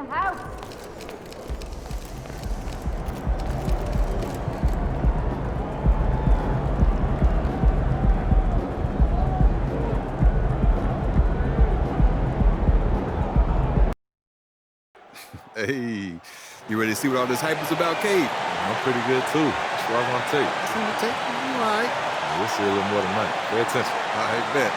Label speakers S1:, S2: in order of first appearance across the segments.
S1: house.
S2: Hey, you ready to see what all this hype is about, Cade?
S3: I'm pretty good, too. That's what I want to take.
S2: See the tape? You all right?
S3: We'll see a little more tonight. Pay attention.
S2: All right, bet.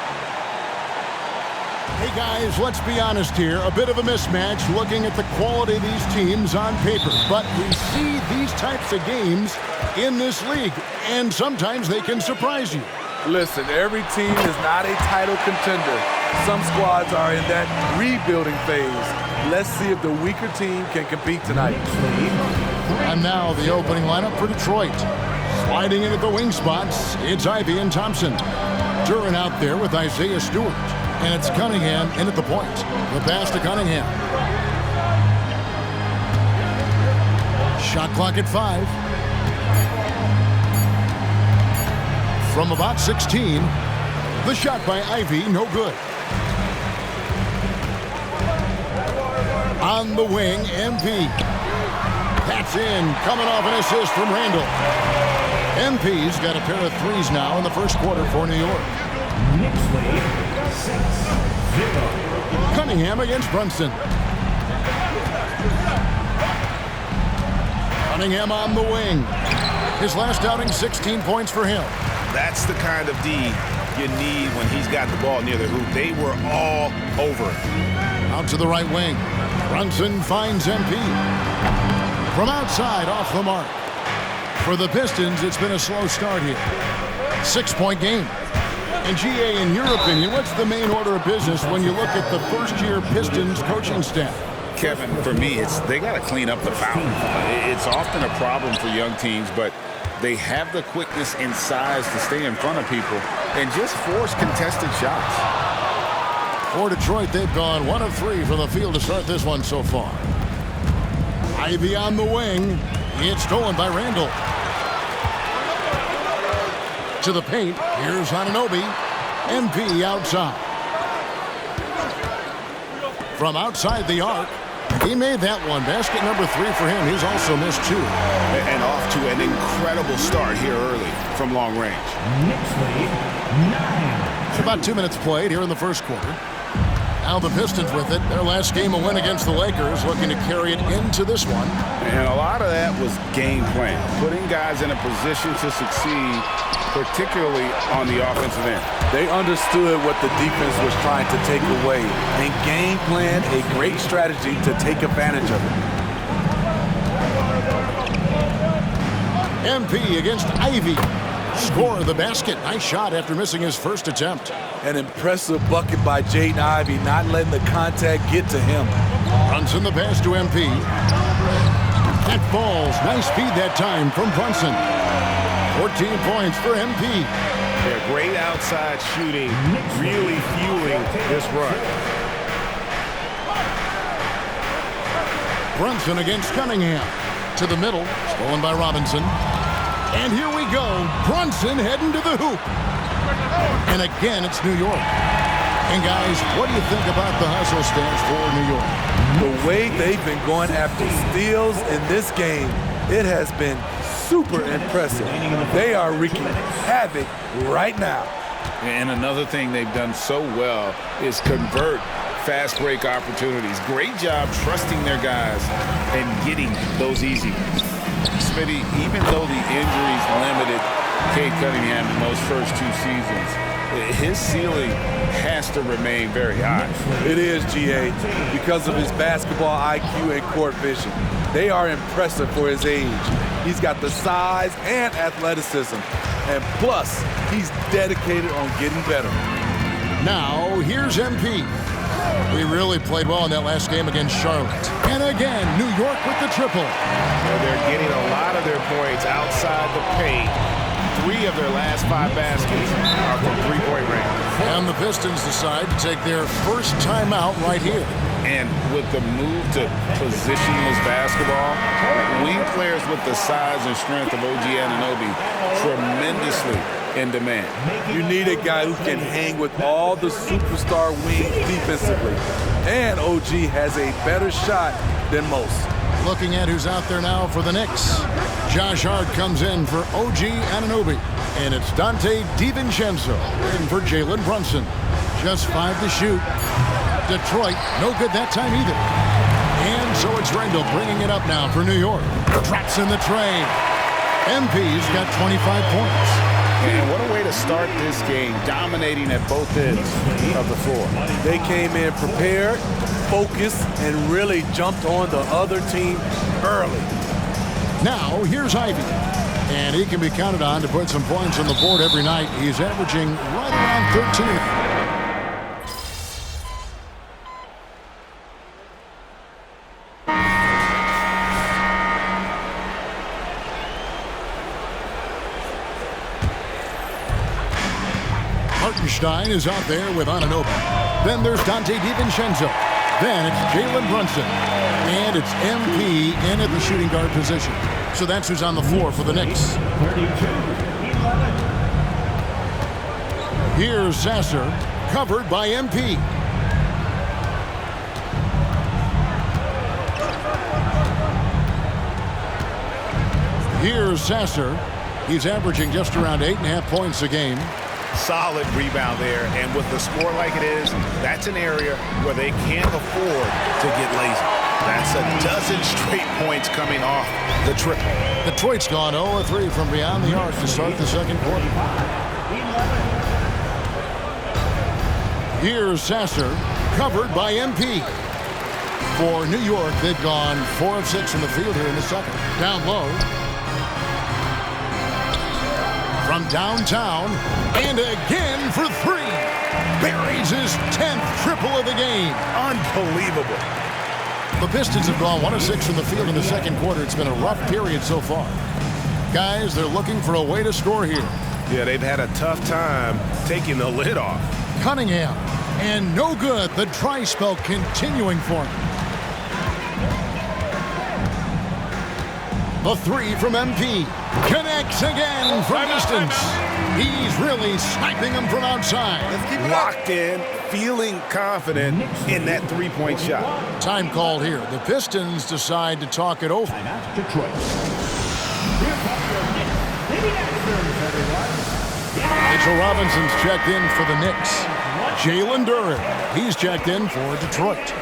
S4: Hey guys, let's be honest here. A bit of a mismatch looking at the quality of these teams on paper. But we see these types of games in this league, and sometimes they can surprise you.
S5: Listen, every team is not a title contender. Some squads are in that rebuilding phase. Let's see if the weaker team can compete tonight.
S4: And now the opening lineup for Detroit. Sliding in at the wing spots, it's Ivy and Thompson. Duran out there with Isaiah Stewart. And it's Cunningham in at the point. The pass to Cunningham. Shot clock at 5. From about 16, the shot by Ivy, no good. On the wing, MP. That's in, coming off an assist from Randall. MP's got a pair of threes now in the first quarter for New York. Cunningham against Brunson. Cunningham on the wing. His last outing, 16 points for him.
S6: That's the kind of D you need when he's got the ball near the hoop. They were all over it.
S4: Out to the right wing. Brunson finds MP. From outside, off the mark. For the Pistons, it's been a slow start here. 6-point game. And GA, in your opinion, what's the main order of business when you look at the first-year Pistons coaching staff?
S6: Kevin, for me, they got to clean up the foul. It's often a problem for young teams, but they have the quickness and size to stay in front of people and just force contested shots.
S4: For Detroit, they've gone 1 of 3 from the field to start this one so far. Ivy on the wing. It's stolen by Randall. To the paint. Here's Anunoby. MP outside. From outside the arc. He made that one. Basket number 3 for him. He's also missed 2.
S6: And off to an incredible start here early from long range.
S4: About 2 minutes played here in the first quarter. Now the Pistons with it. Their last game a win against the Lakers, looking to carry it into this one.
S6: And a lot of that was game plan. Putting guys in a position to succeed, particularly on the offensive end.
S5: They understood what the defense was trying to take away and game planned a great strategy to take advantage of it.
S4: MP against Ivy. Score the basket. Nice shot after missing his first attempt.
S5: An impressive bucket by Jaden Ivey, not letting the contact get to him.
S4: Brunson the pass to MP. That falls. Nice speed that time from Brunson. 14 points for MP.
S6: They're great outside shooting, really fueling this run.
S4: Brunson against Cunningham. To the middle. Stolen by Robinson. And here we go. Brunson heading to the hoop. And again, it's New York. And guys, what do you think about the hustle stats for New York?
S5: The way they've been going after steals in this game, it has been super impressive. They are wreaking havoc right now.
S6: And another thing they've done so well is convert fast break opportunities. Great job trusting their guys and getting those easy ones. Smitty, even though the injuries limited Cade Cunningham in those first 2 seasons, his ceiling has to remain very high.
S5: It is, GA, because of his basketball IQ and court vision. They are impressive for his age. He's got the size and athleticism. And plus, he's dedicated on getting better.
S4: Now, here's MP. We really played well in that last game against Charlotte. And again, New York with the triple.
S6: They're getting a lot of their points outside the paint. 3 of their last 5 baskets are from three-point range.
S4: And the Pistons decide to take their first timeout right here.
S6: And with the move to positionless basketball, wing players with the size and strength of OG Anunoby tremendously in demand.
S5: You need a guy who can hang with all the superstar wings defensively. And OG has a better shot than most.
S4: Looking at who's out there now for the Knicks. Josh Hart comes in for OG Anunoby. And it's Dante DiVincenzo in for Jalen Brunson. Just 5 to shoot. Detroit, no good that time either. And so it's Randall bringing it up now for New York. Drops in the tray. MP's got 25 points.
S6: And what a way to start this game, dominating at both ends of the floor.
S5: They came in prepared, focused, and really jumped on the other team early.
S4: Now, here's Ivy. And he can be counted on to put some points on the board every night. He's averaging right around 13. Hartenstein is out there with Anunoby. Then there's Dante DiVincenzo. Then it's Jalen Brunson. And it's MP in at the shooting guard position. So that's who's on the floor for the Knicks. Here's Sasser, covered by MP. Here's Sasser. He's averaging just around 8.5 points a game.
S6: Solid rebound there, and with the score like it is, that's an area where they can't afford to get lazy. That's a dozen straight points coming off the triple.
S4: Detroit's gone 0-3 from beyond the arc to start the second quarter. Here's Sasser, covered by MP. For New York, they've gone 4 of 6 from the field here in the second. Down low. From downtown, and again for 3. Buries his 10th triple of the game.
S6: Unbelievable.
S4: The Pistons have gone 1 of 6 from the field in the second quarter. It's been a rough period so far. Guys, they're looking for a way to score here.
S3: Yeah, they've had a tough time taking the lid off.
S4: Cunningham, and no good. The dry spell continuing for him. The 3 from MP. Connects again from distance. He's really sniping them from outside.
S6: Let's keep it locked in, feeling confident in that three-point shot.
S4: Time called here. The Pistons decide to talk it over. Mitchell Robinson's checked in for the Knicks. Jalen Duren, he's checked in for Detroit.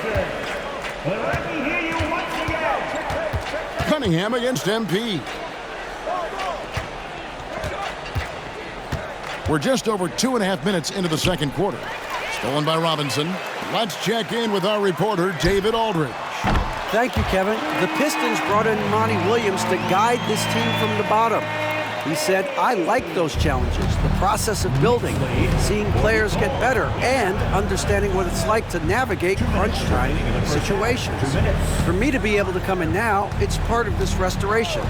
S4: Cunningham against MP. We're just over 2.5 minutes into the second quarter. Stolen by Robinson. Let's check in with our reporter, David Aldridge.
S1: Thank you, Kevin. The Pistons brought in Monty Williams to guide this team from the bottom. He said, I like those challenges, the process of building, seeing players get better, and understanding what it's like to navigate crunch time situations. For me to be able to come in now, it's part of this restoration.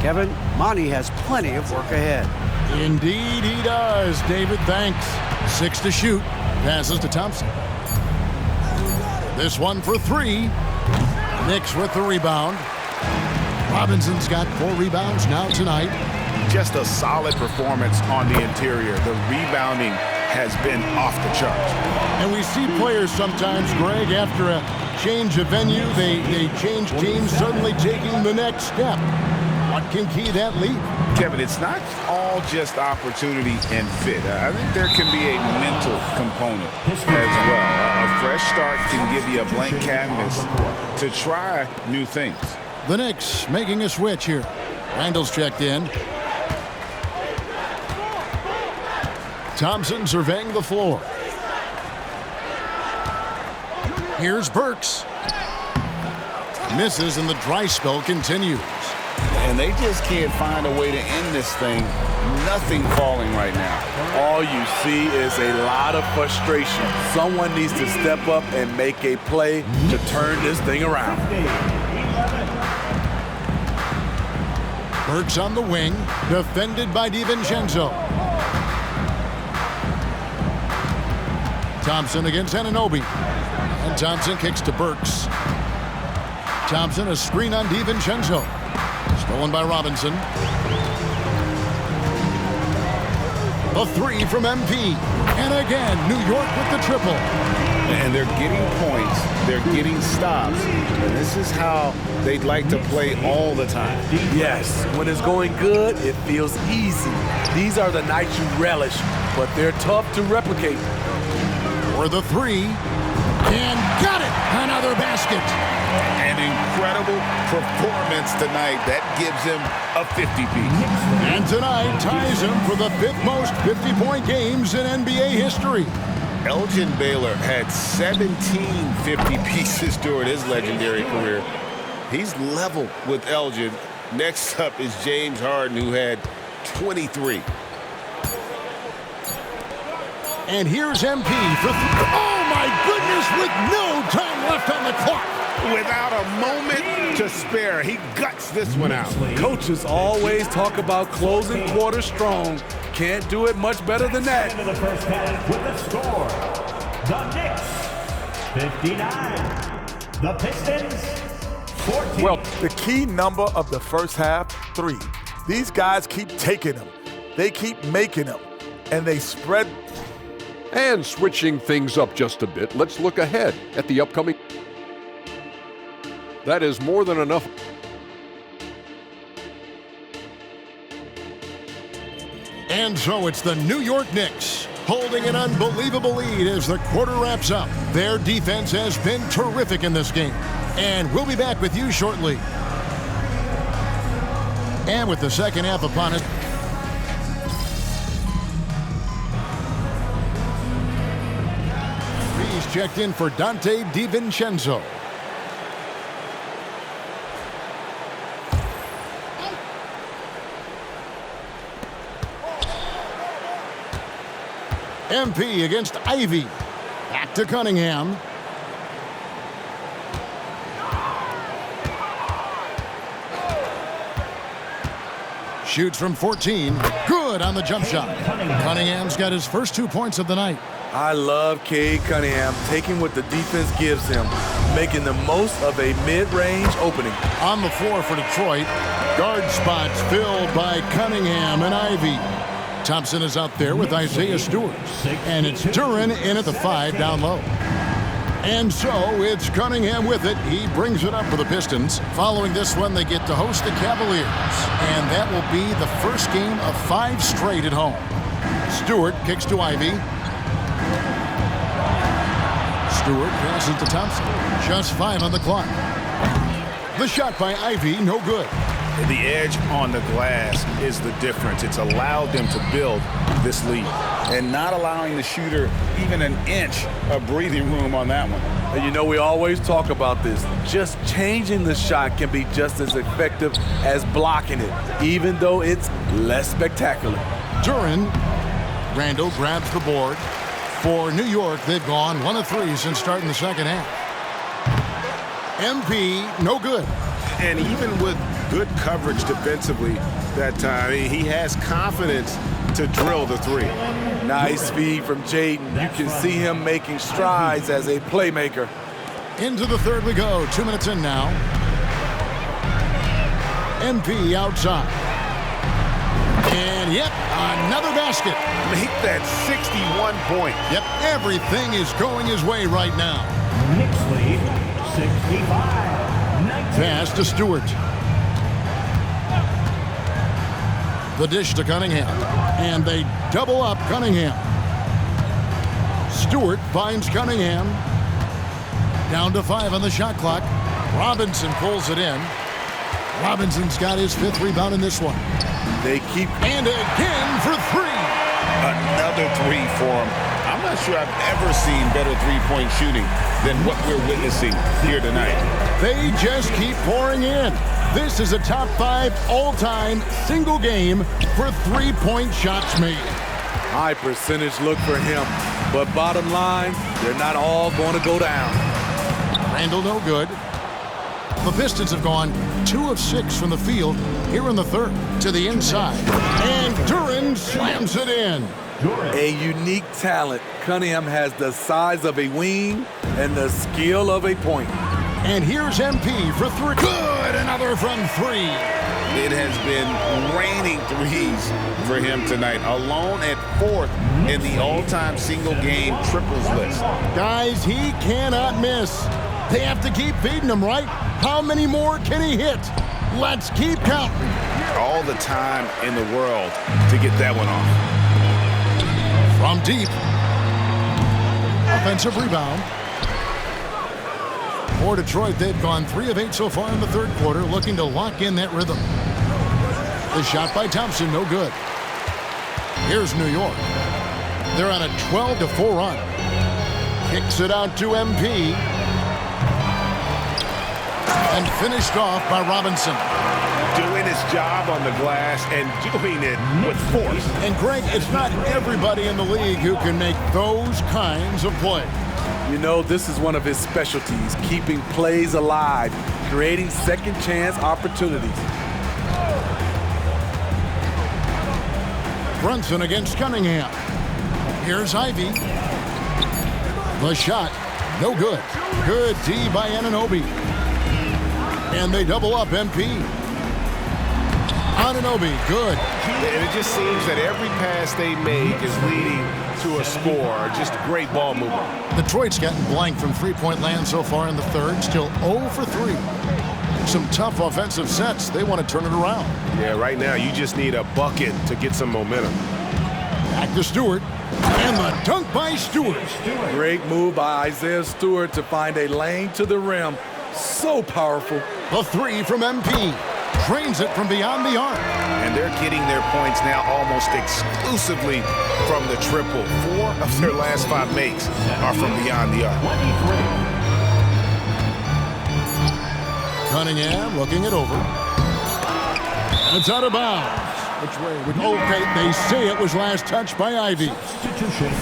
S1: Kevin, Monty has plenty of work ahead.
S4: Indeed he does, David, thanks. 6 to shoot. Passes to Thompson. This one for 3. Knicks with the rebound. Robinson's got 4 rebounds now tonight.
S6: Just a solid performance on the interior. The rebounding has been off the charts.
S4: And we see players sometimes, Greg, after a change of venue, they change teams, suddenly taking the next step. What can key that lead?
S6: Kevin, it's not all just opportunity and fit. I think there can be a mental component as well. A fresh start can give you a blank canvas to try new things.
S4: The Knicks making a switch here. Randall's checked in. Thompson surveying the floor. Here's Burks. Misses and the dry spell continues.
S6: And they just can't find a way to end this thing. Nothing falling right now.
S5: All you see is a lot of frustration. Someone needs to step up and make a play to turn this thing around.
S4: Burks on the wing, defended by DiVincenzo. Thompson against Anunoby. And Thompson kicks to Burks. Thompson, a screen on DiVincenzo. Stolen by Robinson. The 3 from MP. And again, New York with the triple.
S6: And they're getting points, they're getting stops, and this is how they'd like to play all the time.
S5: Yes, when it's going good, it feels easy. These are the nights you relish, but they're tough to replicate.
S4: For the three, and got it! Another basket.
S6: An incredible performance tonight. That gives him a 50-piece.
S4: And tonight ties him for the 5th most 50-point games in NBA history.
S6: Elgin Baylor had 17 50 pieces during his legendary career. He's level with Elgin. Next up is James Harden, who had 23.
S4: And here's MP for oh my goodness, with no time left on the clock.
S6: Without a moment to spare, he guts this one out.
S5: Coaches always talk about closing quarters strong. Can't do it much better than that.
S7: Into the first half with the score. The Knicks, 59. The Pistons, 14.
S8: Well, the key number of the first half, 3. These guys keep taking them. They keep making them. And they spread.
S9: And switching things up just a bit, let's look ahead at the upcoming. That is more than enough.
S4: And so it's the New York Knicks holding an unbelievable lead as the quarter wraps up. Their defense has been terrific in this game. And we'll be back with you shortly. And with the second half upon us. He's checked in for Dante DiVincenzo. MP against Ivy. Back to Cunningham. Shoots from 14. Good on the jump shot. Cunningham's got his first 2 points of the night.
S5: I love Cade Cunningham taking what the defense gives him, making the most of a mid-range opening.
S4: On the floor for Detroit, guard spots filled by Cunningham and Ivy. Thompson is out there with Isaiah Stewart. And it's Duren in at the 5 down low. And so it's Cunningham with it. He brings it up for the Pistons. Following this one, they get to host the Cavaliers. And that will be the first game of 5 straight at home. Stewart kicks to Ivy. Stewart passes to Thompson. Just 5 on the clock. The shot by Ivy, no good.
S6: The edge on the glass is the difference. It's allowed them to build this lead and not allowing the shooter even an inch of breathing room on that one.
S5: And you know, we always talk about this. Just changing the shot can be just as effective as blocking it, even though it's less spectacular.
S4: Duren. Randall grabs the board. For New York, they've gone 1 of 3 since starting the second half. MP, no good.
S6: And even with good coverage defensively that time, he has confidence to drill the 3.
S5: Nice feed from Jaden. You can see him making strides as a playmaker.
S4: Into the third we go. 2 minutes in now. MP outside. And yep, another basket.
S6: Make that 61 point.
S4: Yep, everything is going his way right now.
S7: Knicks lead, 65.
S4: Pass to Stewart. The dish to Cunningham. And they double up Cunningham. Stewart finds Cunningham. Down to 5 on the shot clock. Robinson pulls it in. Robinson's got his 5th rebound in this one.
S5: They keep...
S4: And again for 3.
S6: Another 3 for him. I'm not sure I've ever seen better three-point shooting than what we're witnessing here tonight.
S4: They just keep pouring in. This is a top 5 all-time single game for 3-point shots made.
S5: High percentage look for him. But bottom line, they're not all going to go down.
S4: Randall no good. The Pistons have gone 2 of 6 from the field here in the third. To the inside. And Duren slams it in.
S5: A unique talent. Cunningham has the size of a wing and the skill of a point.
S4: And here's MP for 3. Good! Another from 3.
S6: It has been raining threes for him tonight, alone at 4th in the all-time single-game triples list.
S4: Guys, he cannot miss. They have to keep feeding him, right? How many more can he hit? Let's keep counting.
S6: All the time in the world to get that one off.
S4: From deep. Offensive rebound. For Detroit, they've gone 3 of 8 so far in the third quarter, looking to lock in that rhythm. The shot by Thompson, no good. Here's New York. They're on a 12-4 run. Kicks it out to MP. And finished off by Robinson.
S3: Doing his job on the glass and doing it with force.
S4: And Greg, it's not everybody in the league who can make those kinds of plays.
S5: You know, this is one of his specialties, keeping plays alive, creating second chance opportunities.
S4: Brunson against Cunningham. Here's Ivy. The shot, no good. Good D by Anunoby. And they double up MP. Anunoby, good.
S3: And it just seems that every pass they make is leading to a score. Just great ball movement.
S4: Detroit's gotten blank from three-point land so far in the third. Still 0 for 3. Some tough offensive sets. They want to turn it around.
S3: Yeah, right now you just need a bucket to get some momentum.
S4: Back to Stewart. And the dunk by Stewart.
S5: Great move by Isaiah Stewart to find a lane to the rim. So powerful.
S4: The 3 from MP. Drains it from beyond the arc.
S6: And they're getting their points now almost exclusively from the triple. 4 of their last 5 makes are from beyond the arc.
S4: Cunningham looking it over. And it's out of bounds. Which way? Okay, they say it was last touched by Ivy.
S7: Substitution.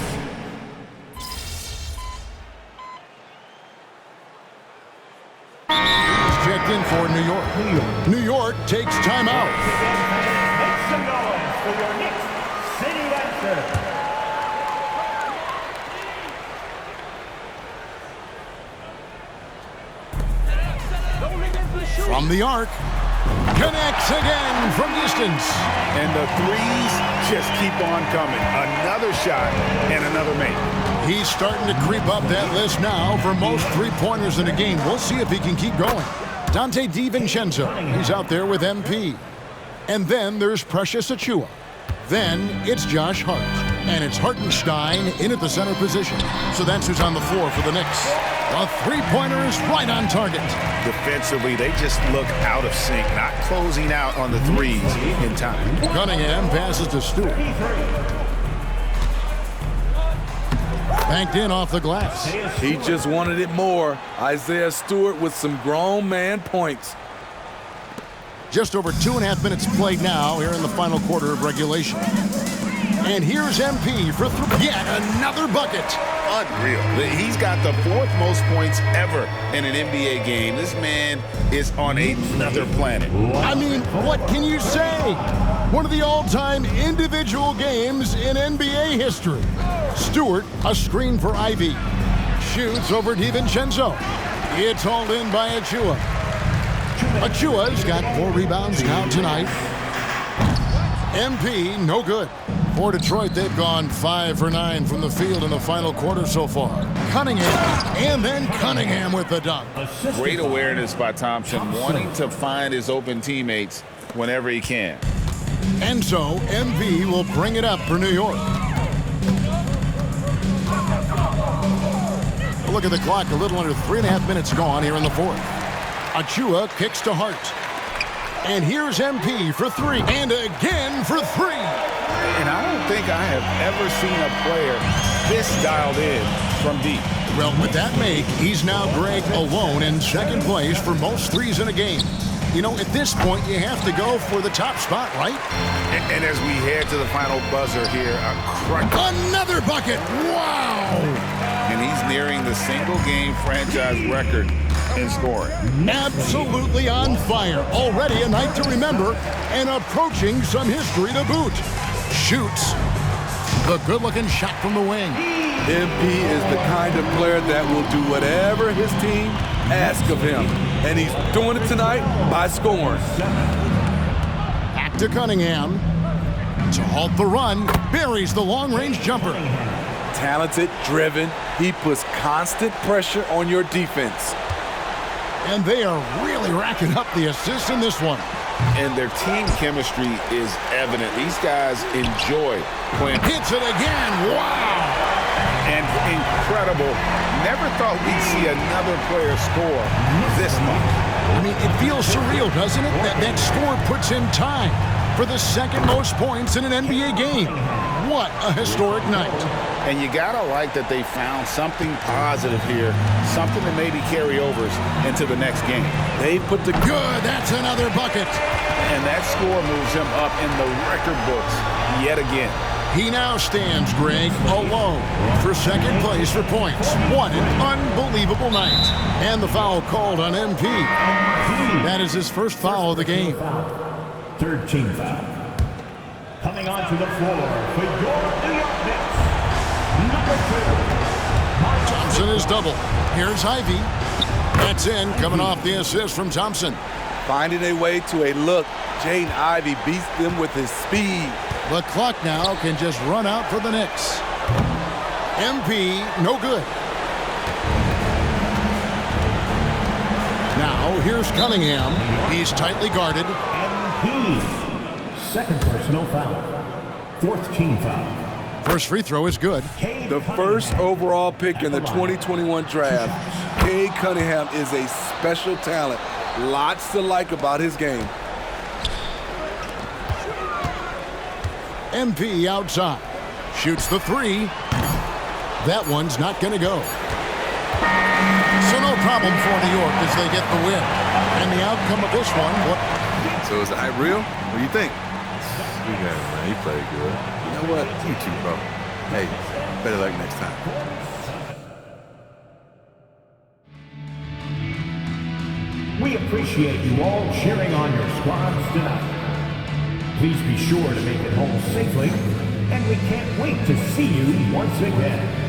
S4: Checked in for New York. New York takes timeout.
S7: Make some noise for your Knicks City Dancer.
S4: From the arc. Connects again from distance.
S6: And the threes just keep on coming. Another shot and another make.
S4: He's starting to creep up that list now for most three-pointers in a game. We'll see if he can keep going. Dante DiVincenzo, he's out there with MP. And then there's Precious Achiuwa. Then it's Josh Hart. And it's Hartenstein in at the center position. So that's who's on the floor for the Knicks. The three-pointer is right on target.
S6: Defensively, they just look out of sync, not closing out on the threes in time.
S4: Cunningham passes to Stewart. Banked in off the glass.
S5: He just wanted it more. Isaiah Stewart with some grown man points.
S4: Just over 2.5 minutes played now here in the final quarter of regulation. And here's MP for yet another bucket.
S6: Unreal. He's got the 4th most points ever in an NBA game. This man is on another planet.
S4: I mean, what can you say? One of the all-time individual games in NBA history. Stewart, a screen for Ivy. Shoots over DiVincenzo. It's hauled in by Achiuwa. Achiuwa's got 4 rebounds now tonight. MP, no good. For Detroit, they've gone 5 for 9 from the field in the final quarter so far. Cunningham, and then Cunningham with the dunk.
S6: Great awareness by Thompson, wanting to find his open teammates whenever he can.
S4: And so, MP will bring it up for New York. Look at the clock, a little under 3.5 minutes gone here in the fourth. Achiuwa kicks to Hart. And here's MP for 3. And again for 3.
S6: And I don't think I have ever seen a player this dialed in from deep.
S4: Well, with that make, he's now Greg alone in second place for most threes in a game. You know, at this point, you have to go for the top spot, right?
S6: And as we head to the final buzzer here,
S4: another bucket! Wow!
S6: And he's nearing the single-game franchise record in scoring.
S4: Absolutely on fire. Already a night to remember and approaching some history to boot. Shoots. The good-looking shot from the wing.
S5: MP is the kind of player that will do whatever his team asks of him. And he's doing it tonight by scoring.
S4: to Cunningham. To halt the run, buries the long-range jumper.
S5: Talented, driven, he puts constant pressure on your defense.
S4: And they are really racking up the assists in this one.
S6: And their team chemistry is evident. These guys enjoy playing.
S4: Hits it again. Wow.
S6: And incredible. Never thought we'd see another player score this much.
S4: I mean, it feels surreal, doesn't it? That score puts in time for the second most points in an NBA game. What a historic night.
S6: And you gotta like that they found something positive here, something that maybe carry overs into the next game.
S5: They put the
S4: good. That's another bucket.
S6: And that score moves him up in the record books yet again.
S4: He now stands, Greg, alone for second place for points. What an unbelievable night. And the foul called on MP. That is his first foul of the game.
S7: Third team foul. Coming onto the floor for your New York Knicks, number 2.
S4: Thompson is double. Here's Ivy. That's in, coming off the assist from Thompson.
S5: Finding a way to a look. Jaden Ivey beats them with his speed.
S4: The clock now can just run out for the Knicks. MP, no good. Now, here's Cunningham. He's tightly guarded.
S7: MP, second personal foul. Fourth team foul.
S4: First free throw is good.
S5: The first overall pick in the 2021 draft, Cade Cunningham is a special talent. Lots to like about his game.
S4: MP outside. Shoots the three. That one's not going to go. So no problem for New York as they get the win. And the outcome of this one, what?
S2: So is the hype real? What do you think? You got it, man. He played good. You know what? You too, bro. Hey, better luck next time.
S7: We appreciate you all cheering on your squads tonight. Please be sure to make it home safely, and we can't wait to see you once again.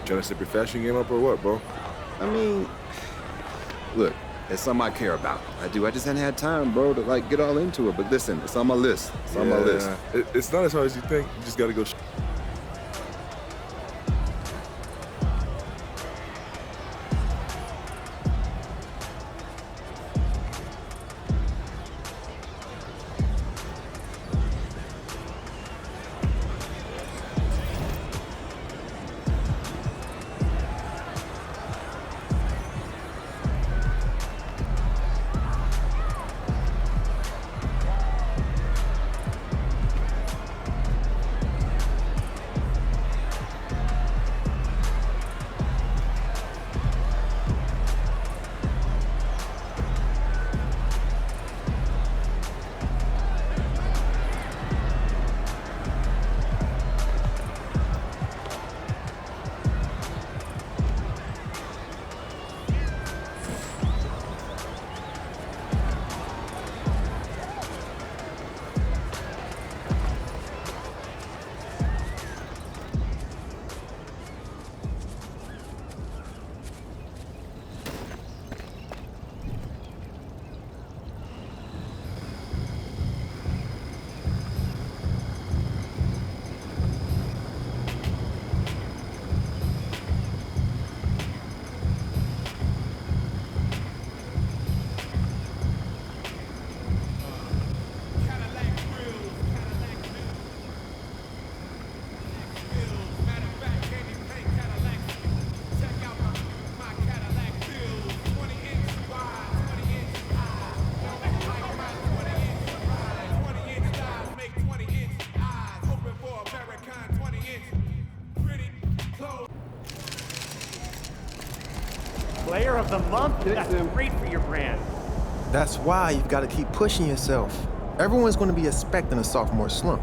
S2: Trying to step your fashion game up or what, bro? I mean, look, it's something I care about. I do. I just hadn't had time, bro, to like get all into it. But listen, it's on my list. It's on my list.
S10: It's not as hard as you think. You just got to go.
S11: Player of the Month? That's great for your brand.
S12: That's why you've got to keep pushing yourself. Everyone's going to be expecting a sophomore slump.